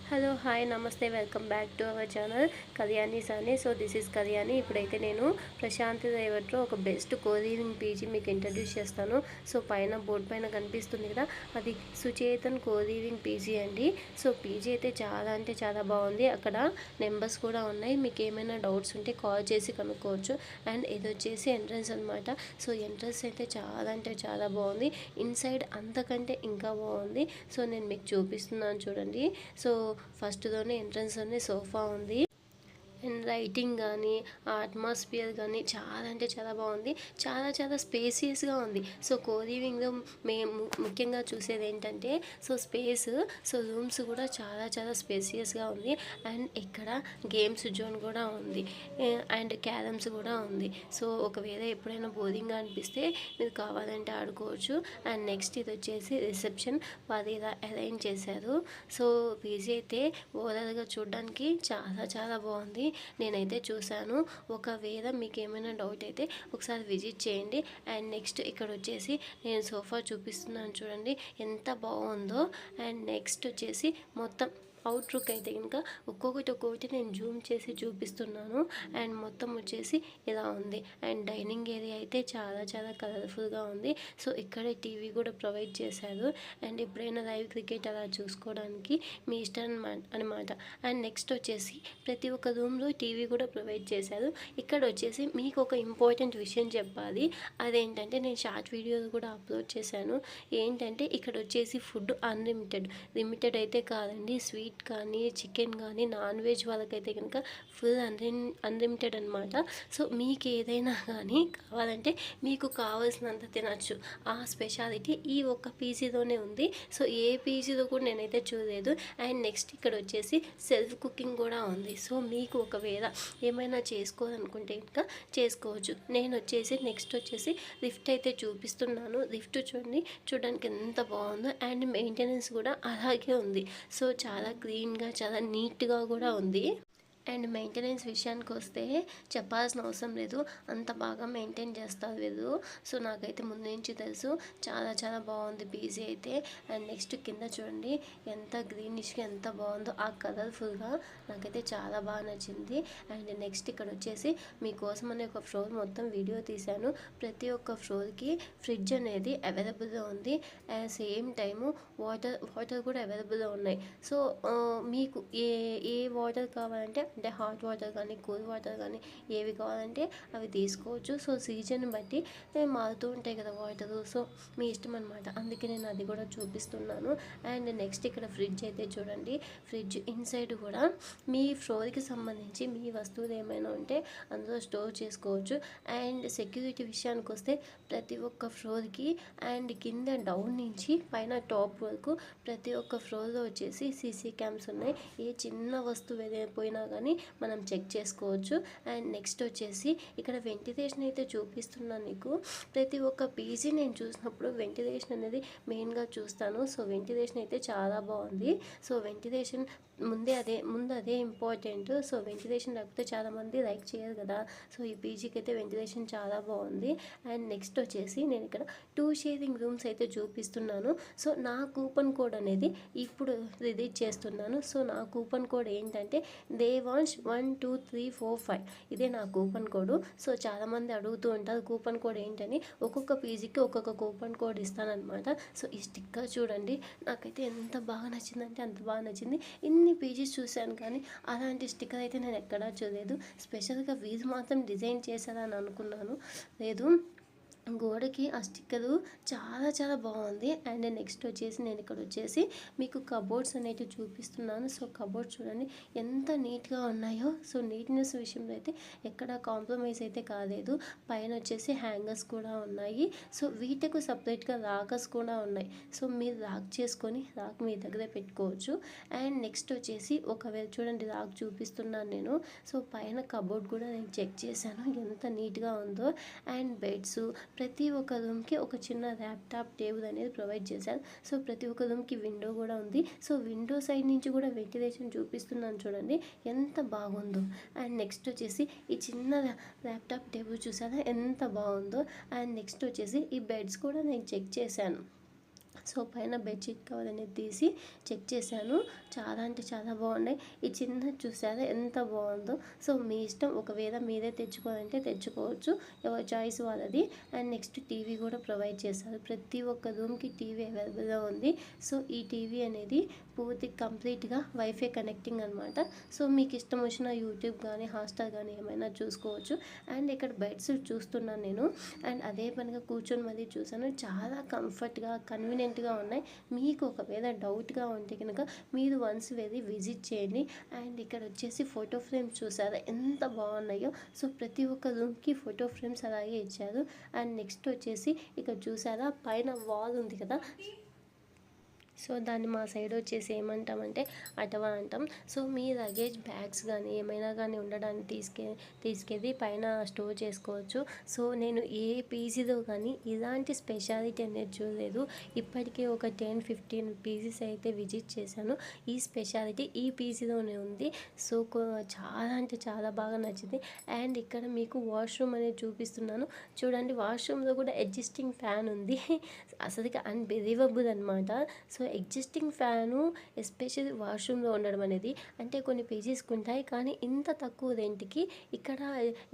Hello hi నమస్తే welcome back to our channel Kalyani Sani. So this is Kalyani. ఇప్పుడైతే నేను ప్రశాంతి రేవట్లో ఒక బెస్ట్ కోలీవింగ్ పీజీ మీకు ఇంట్రడ్యూస్ చేస్తాను. సో పైన బోర్డు పైన కనిపిస్తుంది కదా, అది సుచేతన్ కోలీవింగ్ పీజీ అండి. సో పీజీ అయితే చాలా అంటే చాలా బాగుంది. అక్కడ నెంబర్స్ కూడా ఉన్నాయి, మీకు ఏమైనా డౌట్స్ ఉంటే కాల్ చేసి కనుక్కోవచ్చు. అండ్ ఇది వచ్చేసి ఎంట్రన్స్ అనమాట. సో ఎంట్రన్స్ అయితే చాలా అంటే చాలా బాగుంది. ఇన్సైడ్ అంతకంటే ఇంకా బాగుంది. సో నేను మీకు చూపిస్తున్నాను చూడండి. సో ఫస్ట్‌లోనే ఎంట్రన్స్‌లోనే సోఫా ఉంది. అండ్ లైటింగ్ కానీ, ఆ అట్మాస్ఫియర్ కానీ చాలా అంటే చాలా బాగుంది. చాలా చాలా స్పేసియస్‌గా ఉంది. సో కోలీవింగ్‌లో మేము ముఖ్యంగా చూసేది ఏంటంటే సో స్పేస్. సో రూమ్స్ కూడా చాలా చాలా స్పేసియస్‌గా ఉంది. అండ్ ఇక్కడ గేమ్స్ జోన్ కూడా ఉంది. అండ్ క్యారమ్స్ కూడా ఉంది. సో ఒకవేళ ఎప్పుడైనా బోరింగ్‌గా అనిపిస్తే మీరు కావాలంటే ఆడుకోవచ్చు. అండ్ నెక్స్ట్ ఇది వచ్చేసి రిసెప్షన్. వాళ్ళు ఇలా అరేంజ్ చేశారు. సో పీజీ అయితే ఓవరాల్‌గా చూడడానికి చాలా చాలా బాగుంది. నేనైతే చూశాను. ఒకవేళ మీకు ఏమైనా డౌట్ అయితే ఒకసారి విజిట్ చేయండి. అండ్ నెక్స్ట్ ఇక్కడ వచ్చేసి నేను సోఫా చూపిస్తున్నాను చూడండి ఎంత బాగుందో. అండ్ నెక్స్ట్ వచ్చేసి మొత్తం అవుట్ లుక్ అయితే కనుక ఒక్కొక్కటి నేను జూమ్ చేసి చూపిస్తున్నాను. అండ్ మొత్తం వచ్చేసి ఇలా ఉంది. అండ్ డైనింగ్ ఏరియా అయితే చాలా చాలా కలర్ఫుల్గా ఉంది. సో ఇక్కడే టీవీ కూడా ప్రొవైడ్ చేశారు. అండ్ ఎప్పుడైనా లైవ్ క్రికెట్ అలా చూసుకోవడానికి మీ ఇష్టం అనమాట. అండ్ నెక్స్ట్ వచ్చేసి ప్రతి ఒక్క రూమ్లో టీవీ కూడా ప్రొవైడ్ చేశారు. ఇక్కడ వచ్చేసి మీకు ఒక ఇంపార్టెంట్ విషయం చెప్పాలి. అదేంటంటే నేను షార్ట్ వీడియోలు కూడా అప్లోడ్ చేశాను. ఏంటంటే ఇక్కడ వచ్చేసి ఫుడ్ అన్లిమిటెడ్. లిమిటెడ్ అయితే కాదండి. స్వీట్ కానీ, చికెన్ కానీ, నాన్ వెజ్ వాళ్ళకైతే కనుక ఫుల్ అన్లిమిటెడ్ అనమాట. సో మీకు ఏదైనా కానీ కావాలంటే మీకు కావాల్సినంత తినచ్చు. ఆ స్పెషాలిటీ ఈ ఒక్క పీజీలోనే ఉంది. సో ఏ పీజీలో కూడా నేనైతే చూడలేదు. అండ్ నెక్స్ట్ ఇక్కడ వచ్చేసి సెల్ఫ్ కుకింగ్ కూడా ఉంది. సో మీకు ఒకవేళ ఏమైనా చేసుకోవాలనుకుంటే ఇంకా చేసుకోవచ్చు. నేను వచ్చేసి నెక్స్ట్ వచ్చేసి లిఫ్ట్ అయితే చూపిస్తున్నాను. లిఫ్ట్ చూడండి, చూడడానికి ఎంత బాగుందో. అండ్ మెయింటెనెన్స్ కూడా అలాగే ఉంది. సో చాలా క్లీన్గా చాలా నీట్గా కూడా ఉంది. అండ్ మెయింటెనెన్స్ విషయానికి వస్తే చెప్పాల్సిన అవసరం లేదు, అంత బాగా మెయింటైన్ చేస్తారు వీళ్ళు. సో నాకైతే ముందు నుంచి తెలుసు. చాలా చాలా బాగుంది పీజీ అయితే. అండ్ నెక్స్ట్ కింద చూడండి ఎంత గ్రీనిష్గా ఎంత బాగుందో, ఆ కలర్ఫుల్గా నాకైతే చాలా బాగా నచ్చింది. అండ్ నెక్స్ట్ ఇక్కడ వచ్చేసి మీకోసం అనే ఒక ఫ్లోర్ మొత్తం వీడియో తీశాను. ప్రతి ఒక్క ఫ్లోర్కి ఫ్రిడ్జ్ అనేది అవైలబుల్గా ఉంది. అండ్ సేమ్ టైము వాటర్ కూడా అవైలబుల్గా ఉన్నాయి. సో మీకు ఏ వాటర్ కావాలంటే అంటే హాట్ వాటర్ కానీ, కూల్ వాటర్ కానీ ఏవి కావాలంటే అవి తీసుకోవచ్చు. సో సీజన్ బట్టి మారుతూ ఉంటాయి కదా వాటరు. సో మీ ఇష్టం అనమాట. అందుకే నేను అది కూడా చూపిస్తున్నాను. అండ్ నెక్స్ట్ ఇక్కడ ఫ్రిడ్జ్ అయితే చూడండి. ఫ్రిడ్జ్ ఇన్సైడ్ కూడా మీ ఫ్లోర్కి సంబంధించి మీ వస్తువులు ఏమైనా ఉంటే అందులో స్టోర్ చేసుకోవచ్చు. అండ్ సెక్యూరిటీ విషయానికి వస్తే ప్రతి ఒక్క ఫ్లోర్కి అండ్ కింద డౌన్ నుంచి పైన టాప్ వరకు ప్రతి ఒక్క ఫ్లోర్లో వచ్చేసి సీసీ క్యామ్స్ ఉన్నాయి. ఏ చిన్న వస్తువు ఏదైపోయినా కానీ మనం చెక్ చేసుకోవచ్చు. అండ్ నెక్స్ట్ వచ్చేసి ఇక్కడ వెంటిలేషన్ అయితే చూపిస్తున్నాను నీకు. ప్రతి ఒక్క పీజీ నేను చూసినప్పుడు వెంటిలేషన్ అనేది మెయిన్గా చూస్తాను. సో వెంటిలేషన్ అయితే చాలా బాగుంది. సో వెంటిలేషన్ ముందు అదే ఇంపార్టెంట్. సో వెంటిలేషన్ లేకపోతే చాలామంది లైక్ చేయరు కదా. సో ఈ పీజీకి అయితే వెంటిలేషన్ చాలా బాగుంది. అండ్ నెక్స్ట్ వచ్చేసి నేను ఇక్కడ 2 షేరింగ్ రూమ్స్ అయితే చూపిస్తున్నాను. సో నా కూపన్ కోడ్ అనేది ఇప్పుడు రిలీజ్ చేస్తున్నాను. సో నా కూపన్ కోడ్ ఏంటంటే దేవాంశ్ 12345 ఇదే నా కూపన్ కోడ్. సో చాలామంది అడుగుతూ ఉంటారు కూపన్ కోడ్ ఏంటని. ఒక్కొక్క పీజీకి ఒక్కొక్క కూపన్ కోడ్ ఇస్తానన్నమాట. సో ఈ స్టిక్కర్ చూడండి, నాకైతే ఎంత బాగా నచ్చిందంటే అంత బాగా నచ్చింది. ఇన్ని పేజెస్ చూశాను కానీ అలాంటి స్టిక్కర్ అయితే నేను ఎక్కడా చూడలేదు. స్పెషల్గా వీధి మాత్రం డిజైన్ చేశారని అనుకున్నాను, లేదు. గోడకి ఆ స్టిక్కరు చాలా చాలా బాగుంది. అండ్ నెక్స్ట్ వచ్చేసి నేను ఇక్కడ వచ్చేసి మీకు కబోర్డ్స్ అనేవి చూపిస్తున్నాను. సో కబోర్డ్స్ చూడండి ఎంత నీట్గా ఉన్నాయో. సో నీట్నెస్ విషయంలో అయితే ఎక్కడ కాంప్రమైజ్ అయితే కాలేదు. పైన వచ్చేసి హ్యాంగర్స్ కూడా ఉన్నాయి. సో వీటికి సపరేట్గా లాకర్స్ కూడా ఉన్నాయి. సో మీరు లాక్ చేసుకొని లాక్ మీ దగ్గర పెట్టుకోవచ్చు. అండ్ నెక్స్ట్ వచ్చేసి ఒకవేళ చూడండి లాక్ చూపిస్తున్నాను నేను. సో పైన కబోర్డ్ కూడా నేను చెక్ చేశాను ఎంత నీట్గా ఉందో. అండ్ బెడ్స్ ప్రతి ఒక్క రూమ్కి ఒక చిన్న ల్యాప్టాప్ టేబుల్ అనేది ప్రొవైడ్ చేశారు. సో ప్రతి ఒక్క రూమ్కి విండో కూడా ఉంది. సో విండో సైడ్ నుంచి కూడా వెంటిలేషన్ చూపిస్తున్నాను చూడండి ఎంత బాగుందో. అండ్ నెక్స్ట్ వచ్చేసి ఈ చిన్న ల్యాప్టాప్ టేబుల్ చూసారా ఎంత బాగుందో. అండ్ నెక్స్ట్ వచ్చేసి ఈ బెడ్స్ కూడా నేను చెక్ చేశాను. సో పైన బెడ్షీట్ కవర్ అనేది తీసి చెక్ చేశాను. చాలా అంటే చాలా బాగున్నాయి. ఈ చిన్నది చూసారా ఎంత బాగుందో. సో మీ ఇష్టం, ఒకవేళ మీరే తెచ్చుకోవాలంటే తెచ్చుకోవచ్చు, ఎవరి చాయిస్ వాళ్ళది. అండ్ నెక్స్ట్ టీవీ కూడా ప్రొవైడ్ చేశారు. ప్రతి ఒక్క రూమ్కి టీవీ అవైలబుల్గా ఉంది. సో ఈ టీవీ అనేది పూర్తి కంప్లీట్గా వైఫై కనెక్టింగ్ అనమాట. సో మీకు ఇష్టం వచ్చిన యూట్యూబ్ కానీ హాట్‌స్టార్ కానీ ఏమైనా చూసుకోవచ్చు. అండ్ ఇక్కడ బెడ్స్ చూస్తున్నాను నేను. అండ్ అదే పనిగా కూర్చొని మళ్ళీ చూసాను. చాలా కంఫర్ట్గా కన్వీనియంట్గా ఉన్నాయి. మీకు ఒకవేళ డౌట్గా ఉంటే కనుక మీరు వన్స్ వెళ్ళి విజిట్ చేయండి. అండ్ ఇక్కడ వచ్చేసి ఫోటో ఫ్రేమ్స్ చూసారా ఎంత బాగున్నాయో. సో ప్రతి ఒక్క రూమ్కి ఫోటో ఫ్రేమ్స్ అలాగే ఇచ్చారు. అండ్ నెక్స్ట్ వచ్చేసి ఇక్కడ చూసారా పైన వాల్ ఉంది కదా, సో దాన్ని మా సైడ్ వచ్చేసి ఏమంటామంటే అటవా అంటాం. సో మీ లగేజ్ బ్యాగ్స్ కానీ ఏమైనా కానీ ఉండడానికి తీసుకెళ్ళి పైన స్టోర్ చేసుకోవచ్చు. సో నేను ఏ పీజీలో కానీ ఇలాంటి స్పెషాలిటీ అనేది చూడలేదు. ఇప్పటికే ఒక 10-15 పీజీస్ అయితే విజిట్ చేశాను. ఈ స్పెషాలిటీ ఈ పీజీలోనే ఉంది. సో చాలా అంటే చాలా బాగా నచ్చింది. అండ్ ఇక్కడ మీకు వాష్రూమ్ అనేది చూపిస్తున్నాను చూడండి. వాష్రూమ్లో కూడా అడ్జస్టింగ్ ఫ్యాన్ ఉంది. అసలుకి అన్బిలీవబుల్ అనమాట. సో ఎగ్జిస్టింగ్ ఫ్యాను ఎస్పెషల్లీ వాష్రూమ్లో ఉండడం అనేది, అంటే కొన్ని పీజీస్కి ఉంటాయి కానీ ఇంత తక్కువ రెంట్కి ఇక్కడ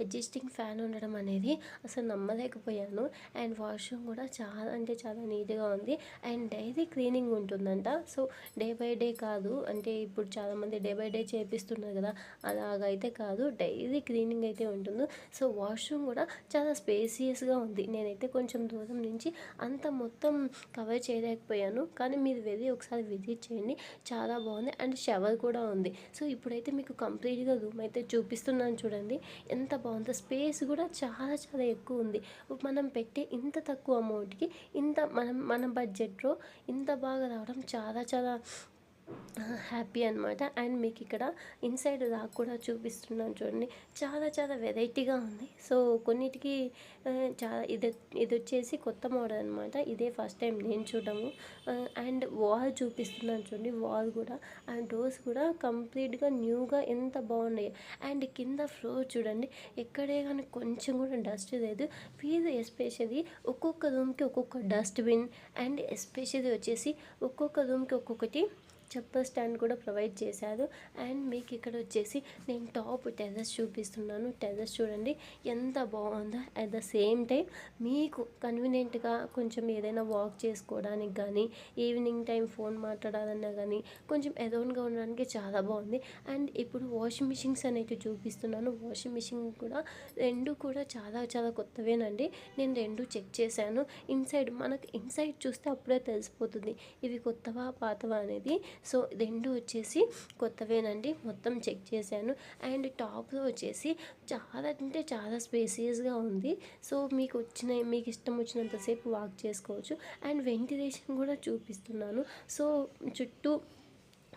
ఎగ్జిస్టింగ్ ఫ్యాన్ ఉండడం అనేది అసలు నమ్మలేకపోయాను. అండ్ వాష్రూమ్ కూడా చాలా అంటే చాలా నీట్గా ఉంది. అండ్ డైలీ క్లీనింగ్ ఉంటుందంట. సో డే బై డే కాదు, అంటే ఇప్పుడు చాలామంది డే బై డే చేపిస్తున్నారు కదా, అలాగైతే కాదు, డైలీ క్లీనింగ్ అయితే ఉంటుంది. సో వాష్రూమ్ కూడా చాలా స్పేసియస్గా ఉంది. నేనైతే కొంచెం దూరం నుంచి అంత మొత్తం కవర్ చేయలేకపోయాను, కానీ మీరు వెళ్ళి ఒకసారి విజిట్ చేయండి. చాలా బాగుంది. అండ్ షవర్ కూడా ఉంది. సో ఇప్పుడైతే మీకు కంప్లీట్గా రూమ్ అయితే చూపిస్తున్నాను చూడండి ఎంత బాగుందో. స్పేస్ కూడా చాలా చాలా ఎక్కువ ఉంది. మనం పెట్టే ఇంత తక్కువ అమౌంట్కి ఇంత మన బడ్జెట్లో ఇంత బాగా రావడం చాలా చాలా హ్యాపీ అనమాట. అండ్ మీకు ఇక్కడ ఇన్సైడ్ దాకా కూడా చూపిస్తున్నాను చూడండి. చాలా చాలా వెరైటీగా ఉంది. సో కొన్నిటికి చాలా ఇది వచ్చేసి కొత్త మోడల్ అనమాట. ఇదే ఫస్ట్ టైం నేను చూడము. అండ్ వాల్ చూపిస్తున్నాను చూడండి. వాల్ కూడా అండ్ డోర్స్ కూడా కంప్లీట్గా న్యూగా ఎంత బాగున్నాయి. అండ్ కింద ఫ్లోర్ చూడండి, ఎక్కడే కానీ కొంచెం కూడా డస్ట్ లేదు. వీళ్ళు ఎస్పెషల్లీ ఒక్కొక్క రూమ్కి ఒక్కొక్క డస్ట్బిన్ అండ్ ఎస్పెషల్లీ వచ్చేసి ఒక్కొక్క రూమ్కి ఒక్కొక్కటి చెప్పల్ స్టాండ్ కూడా ప్రొవైడ్ చేశారు. అండ్ మీకు ఇక్కడ వచ్చేసి నేను టాప్ టెర్రస్ చూపిస్తున్నాను. టెర్రస్ చూడండి ఎంత బాగుందో. అట్ ద సేమ్ టైం మీకు కన్వీనియంట్గా కొంచెం ఏదైనా వాక్ చేసుకోవడానికి కానీ, ఈవినింగ్ టైం ఫోన్ మాట్లాడాలన్నా కానీ కొంచెం అరౌండ్గా ఉండడానికి చాలా బాగుంది. అండ్ ఇప్పుడు వాషింగ్ మిషన్స్ అనేవి చూపిస్తున్నాను. వాషింగ్ మిషన్ కూడా రెండు కూడా చాలా చాలా కొత్తవేనండి. నేను రెండు చెక్ చేశాను. మనకి ఇన్సైడ్ చూస్తే అప్పుడే తెలిసిపోతుంది ఇవి కొత్తవా పాతవా అనేది. సో రెండు వచ్చేసి కొత్తవేనండి, మొత్తం చెక్ చేశాను. అండ్ టాప్లో వచ్చేసి చాలా అంటే చాలా స్పేసియస్గా ఉంది. సో మీకు ఇష్టం వచ్చినంతసేపు వాక్ చేసుకోవచ్చు. అండ్ వెంటిలేషన్ కూడా చూపిస్తున్నాను. సో చుట్టూ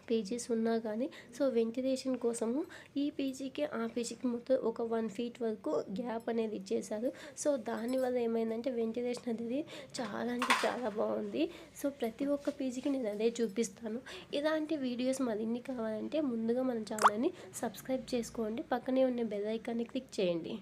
పీజీస్ ఉన్నా కానీ సో వెంటిలేషన్ కోసము ఈ పీజీకి ఆ పీజీకి మొత్తం ఒక 1 feet వరకు గ్యాప్ అనేది ఇచ్చేశారు. సో దానివల్ల ఏమైందంటే వెంటిలేషన్ అనేది చాలా అంటే చాలా బాగుంది. సో ప్రతి ఒక్క పీజీకి నేను అదే చూపిస్తాను. ఇలాంటి వీడియోస్ మరిన్ని కావాలంటే ముందుగా మన ఛానల్ని సబ్స్క్రైబ్ చేసుకోండి. పక్కనే ఉన్న బెల్ ఐకాన్ని క్లిక్ చేయండి.